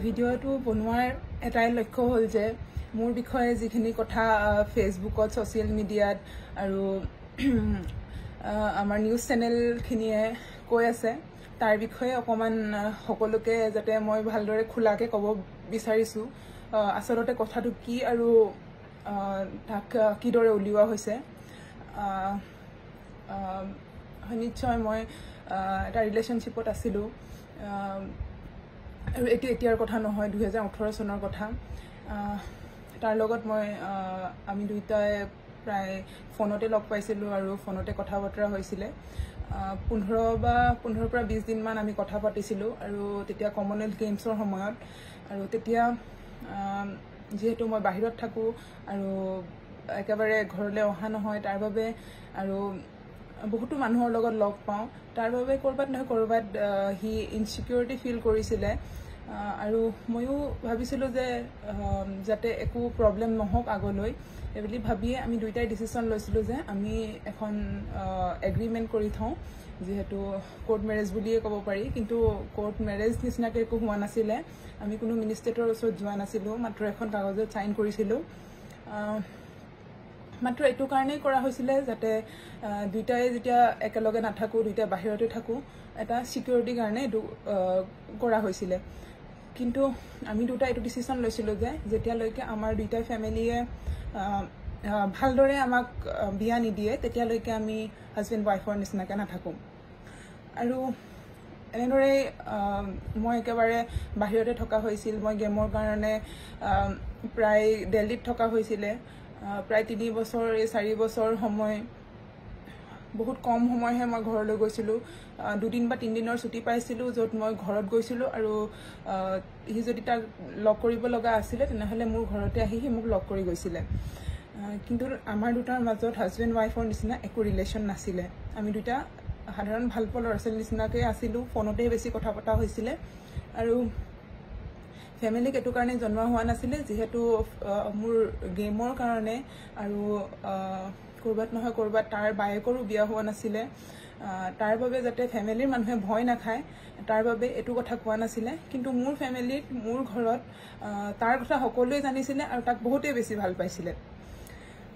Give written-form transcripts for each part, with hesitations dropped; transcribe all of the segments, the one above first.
ভিডিঅ'টো বনোৱাৰ এটাই লক্ষ্য হ'ল যে মোৰ বিষয়ে যিখিনি কথা ফেচবুকত ছ'চিয়েল মিডিয়াত আৰু আমাৰ নিউজ চেনেলখিনিয়ে কৈ আছে তাৰ বিষয়ে অকণমান সকলোকে যাতে মই ভালদৰে খোলাকৈ ক'ব বিচাৰিছোঁ আচলতে কথাটো কি আৰু তাক কিদৰে উলিওৱা হৈছে নিশ্চয় মই এটা ৰিলেশ্যনশ্বিপত আছিলোঁ আৰু এতিয়াৰ কথা নহয় 2018 চনৰ কথা তাৰ লগত আমি দুইটাই প্ৰায় ফোনতে লগ পাইছিলোঁ আৰু ফোনতে কথা বতৰা হৈছিলে 15 পৰা 20 দিনমান আমি কথা পাতিছিলোঁ আৰু তেতিয়া কমনৱেলথ গেমছৰ সময়ত আৰু তেতিয়া যিহেতু মই বাহিৰত থাকোঁ আৰু একেবাৰে ঘৰলৈ অহা নহয় তাৰ বাবে আৰু বহুতো মানুহৰ লগত লগ পাওঁ তাৰ বাবে ক'ৰবাত নহয় ক'ৰবাত হি ইনচিকিউৰিটি ফিল কৰিছিলে আৰু ময়ো ভাবিছিলোঁ যে যাতে একো প্ৰব্লেম নহওক আগলৈ এইবুলি ভাবিয়ে আমি দুইটাই ডিচিশ্যন লৈছিলোঁ যে আমি এখন এগ্ৰিমেণ্ট কৰি থওঁ যিহেতু কোৰ্ট মেৰেজ বুলিয়ে ক'ব পাৰি কিন্তু কোৰ্ট মেৰেজ নিচিনাকৈ একো হোৱা নাছিলে আমি কোনো মিনিষ্ট্ৰেটৰ ওচৰত যোৱা নাছিলোঁ মাত্ৰ এখন কাগজত ছাইন কৰিছিলোঁ মাত্ৰ এইটো কাৰণেই কৰা হৈছিলে যাতে দুইটাই যেতিয়া একেলগে নাথাকোঁ দুইটাই বাহিৰতে থাকোঁ এটা ছিকিউৰিটিৰ কাৰণে এইটো কৰা হৈছিলে কিন্তু আমি দুটাই এইটো ডিচিশ্যন লৈছিলোঁ যে যেতিয়ালৈকে আমাৰ দুইটাই ফেমিলিয়ে ভালদৰে আমাক বিয়া নিদিয়ে তেতিয়ালৈকে আমি হাজবেণ্ড ৱাইফৰ নিচিনাকৈ নাথাকোঁ আৰু এনেদৰে মই একেবাৰে বাহিৰতে থকা হৈছিল মই গেমৰ কাৰণে প্ৰায় দিল্লীত থকা হৈছিলে প্ৰায় 3 বছৰ 4 বছৰ সময় বহুত কম সময়হে মই ঘৰলৈ গৈছিলোঁ 2 দিন বা 3 দিনৰ ছুটি পাইছিলোঁ য'ত মই ঘৰত গৈছিলোঁ আৰু সি যদি তাক লগ কৰিব লগা আছিলে তেনেহ'লে মোৰ ঘৰতে আহি সি মোক লগ কৰি গৈছিলে কিন্তু আমাৰ দুটাৰ মাজত হাজবেণ্ড ৱাইফৰ নিচিনা একো ৰিলেশ্যন নাছিলে আমি দুটা সাধাৰণ ভাল পোৱা ল'ৰা ছোৱালীৰ নিচিনাকৈ আছিলোঁ ফোনতেই বেছি কথা পতা হৈছিলে আৰু ফেমিলিক এইটো কাৰণে জনোৱা হোৱা নাছিলে যিহেতু মোৰ গেমৰ কাৰণে আৰু ক'ৰবাত নহয় ক'ৰবাত তাৰ বায়েকৰো বিয়া হোৱা নাছিলে তাৰ বাবে যাতে ফেমিলিৰ মানুহে ভয় নাখায় তাৰ বাবে এইটো কথা কোৱা নাছিলে কিন্তু মোৰ ফেমিলিত মোৰ ঘৰত তাৰ কথা সকলোৱে জানিছিলে আৰু তাক বহুতেই বেছি ভাল পাইছিলে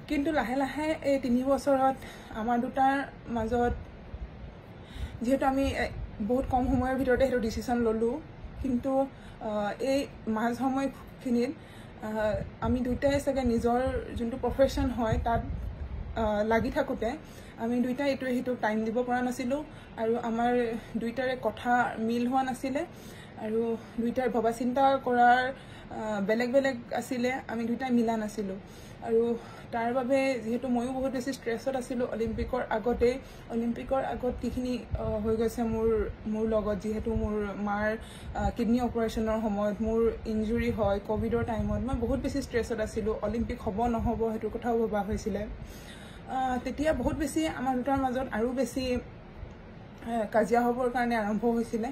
কিন্তু লাহে লাহে এই 3 বছৰত আমাৰ দুটাৰ মাজত যিহেতু আমি বহুত কম সময়ৰ ভিতৰতে সেইটো ডিচিশ্যন ল'লোঁ কিন্তু এই মাজ সময়খিনিত আমি দুইটাই চাগে নিজৰ যোনটো প্ৰফেশ্যন হয় তাত লাগি থাকোঁতে আমি দুইটাই এইটোৱে সিটোক টাইম দিব পৰা নাছিলোঁ আৰু আমাৰ দুইটাৰে কথা মিল হোৱা নাছিলে আৰু দুইটাৰ ভবা চিন্তা কৰাৰ বেলেগ বেলেগ আছিলে আমি দুইটাই মিলা নাছিলোঁ আৰু তাৰ বাবে যিহেতু ময়ো বহুত বেছি ষ্ট্ৰেছত আছিলোঁ অলিম্পিকৰ আগত কিখিনি হৈ গৈছে মোৰ লগত যিহেতু মোৰ মাৰ কিডনী অপাৰেশ্যনৰ সময়ত মোৰ ইনজুৰি হয় ক'ভিডৰ টাইমত মই বহুত বেছি ষ্ট্ৰেছত আছিলোঁ অলিম্পিক হ'ব নহ'ব সেইটো কথাও ভবা হৈছিলে তেতিয়া বহুত বেছি আমাৰ দুটাৰ মাজত আৰু বেছি কাজিয়া হ'বৰ কাৰণে আৰম্ভ হৈছিলে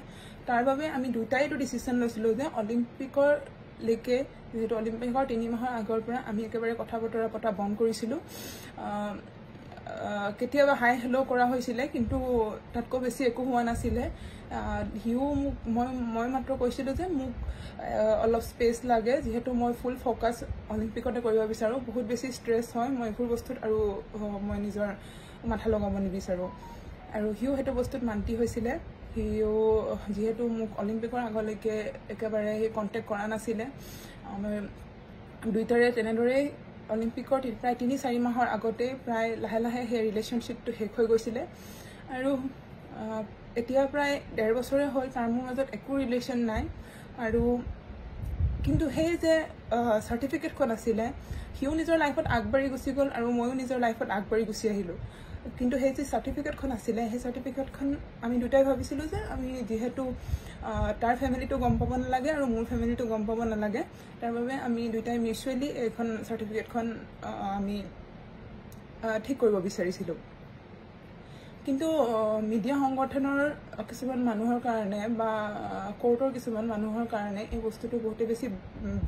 তাৰ বাবে আমি দুটাই এইটো ডিচিশ্যন লৈছিলোঁ যে অলিম্পিকলৈকে যিহেতু অলিম্পিকৰ 3 মাহৰ আগৰ পৰা আমি একেবাৰে কথা বতৰা পতা বন্ধ কৰিছিলোঁ কেতিয়াবা হাই হেল্ল' কৰা হৈছিলে কিন্তু তাতকৈ বেছি একো হোৱা নাছিলে সিও মোক মই মাত্ৰ কৈছিলোঁ যে মোক অলপ স্পেচ লাগে যিহেতু মই ফুল ফ'কাছ অলিম্পিকতে কৰিব বিচাৰোঁ বহুত বেছি ষ্ট্ৰেছ হয় মই এইবোৰ বস্তুত আৰু মই নিজৰ মাথা লগাব নিবিচাৰোঁ আৰু সিও সেইটো বস্তুত মান্তি হৈছিলে সিও যিহেতু মোক অলিম্পিকৰ আগলৈকে একেবাৰে কণ্টেক্ট কৰা নাছিলে আমি দুইটাৰে তেনেদৰেই অলিম্পিকৰ প্ৰায় 3-4 মাহৰ আগতে প্ৰায় লাহে লাহে সেই ৰিলেশ্যনশ্বিপটো শেষ হৈ গৈছিলে আৰু এতিয়া প্ৰায় 1.5 বছৰে হ'ল তাৰ মোৰ মাজত একো ৰিলেশ্যন নাই আৰু কিন্তু সেই যে চাৰ্টিফিকেটখন আছিলে সিও নিজৰ লাইফত আগবাঢ়ি গুচি গ'ল আৰু ময়ো নিজৰ লাইফত আগবাঢ়ি গুচি আহিলোঁ কিন্তু সেই যে চাৰ্টিফিকেটখন আছিলে সেই চাৰ্টিফিকেটখন আমি দুটাই ভাবিছিলোঁ যে আমি যিহেতু তাৰ ফেমিলিটো গম পাব নালাগে আৰু মোৰ ফেমিলিটো গম পাব নালাগে তাৰ বাবে আমি দুটাই মিউচুৱেলি এইখন চাৰ্টিফিকেটখন আমি ঠিক কৰিব বিচাৰিছিলোঁ কিন্তু মিডিয়া সংগঠনৰ কিছুমান মানুহৰ কাৰণে বা কোৰ্টৰ কিছুমান মানুহৰ কাৰণে এই বস্তুটো বহুতে বেছি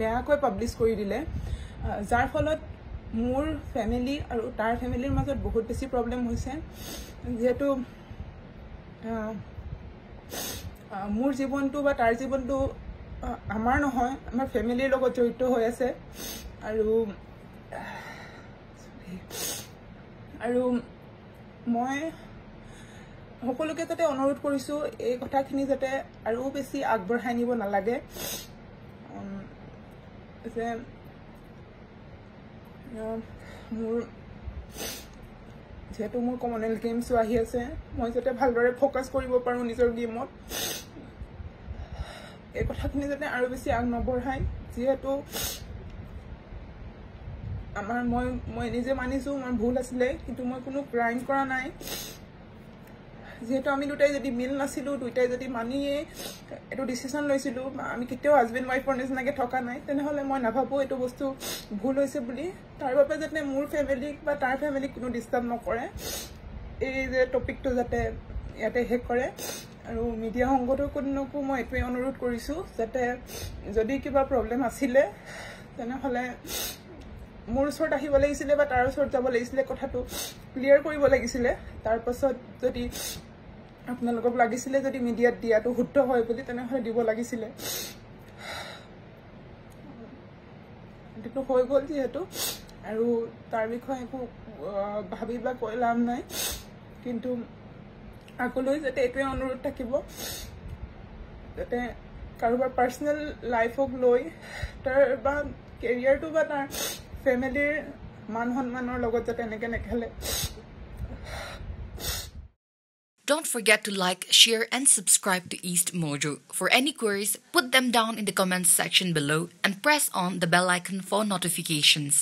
বেয়াকৈ পাব্লিছ কৰি দিলে যাৰ ফলত মোৰ ফেমিলি আৰু তাৰ ফেমিলিৰ মাজত বহুত বেছি প্ৰব্লেম হৈছে যেহেতু মোৰ জীৱনটো বা তাৰ জীৱনটো আমাৰ নহয়, আমাৰ ফেমিলিৰ লগত জড়িত হৈ আছে। আৰু মই সকলোকে যাতে অনুৰোধ কৰিছোঁ এই কথাখিনি যাতে আৰু বেছি আগবঢ়াই নিব নালাগে, যে মোৰ যেহেতু মোৰ কমনৱেলথ গেমছো আহি আছে, মই যাতে ভালদৰে ফ'কাছ কৰিব পাৰোঁ নিজৰ গেমত, এই কথাখিনি যাতে আৰু বেছি আগ নবঢ়ায়। যিহেতু মই নিজে মানিছোঁ মোৰ ভুল আছিলে, কিন্তু মই কোনো ক্ৰাইম কৰা নাই। যেহেতু আমি দুটাই যদি মিল নাছিলোঁ, দুটাই যদি মানিয়ে এইটো ডিচিশ্যন লৈছিলোঁ, আমি কেতিয়াও হাজবেণ্ড ৱাইফৰ নিচিনাকৈ থকা নাই, তেনেহ'লে মই নাভাবোঁ এইটো বস্তু ভুল হৈছে বুলি। তাৰ বাবে যাতে মোৰ ফেমিলিক বা তাৰ ফেমিলিক কোনো ডিষ্টাৰ্ব নকৰে, এই যে টপিকটো যাতে ইয়াতে শেষ কৰে। আৰু মিডিয়া সংগঠনকো মই এইটোৱে অনুৰোধ কৰিছোঁ, যাতে যদি কিবা প্ৰব্লেম আছিলে তেনেহ'লে মোৰ ওচৰত আহিব লাগিছিলে বা তাৰ ওচৰত যাব লাগিছিলে, কথাটো ক্লিয়াৰ কৰিব লাগিছিলে। তাৰপাছত যদি আপোনালোকক লাগিছিলে যদি মিডিয়াত দিয়াটো শুদ্ধ হয় বুলি, তেনেহ'লে দিব লাগিছিলে। এইটো হৈ গ'ল যিহেতু, আৰু তাৰ বিষয়ে একো ভাবি বা কৈ লাভ নাই। কিন্তু আগলৈ যাতে এইটোৱে অনুৰোধ থাকিব, যাতে কাৰোবাৰ পাৰ্চনেল লাইফক লৈ তাৰ বা কেৰিয়াৰটো বা তাৰ ফেমিলিৰ মান সন্মানৰ লগত যাতে এনেকৈ নেখেলে। Don't forget to like, share, and subscribe to East Mojo. For any queries, put them down in the comments section below and press on the bell icon for notifications.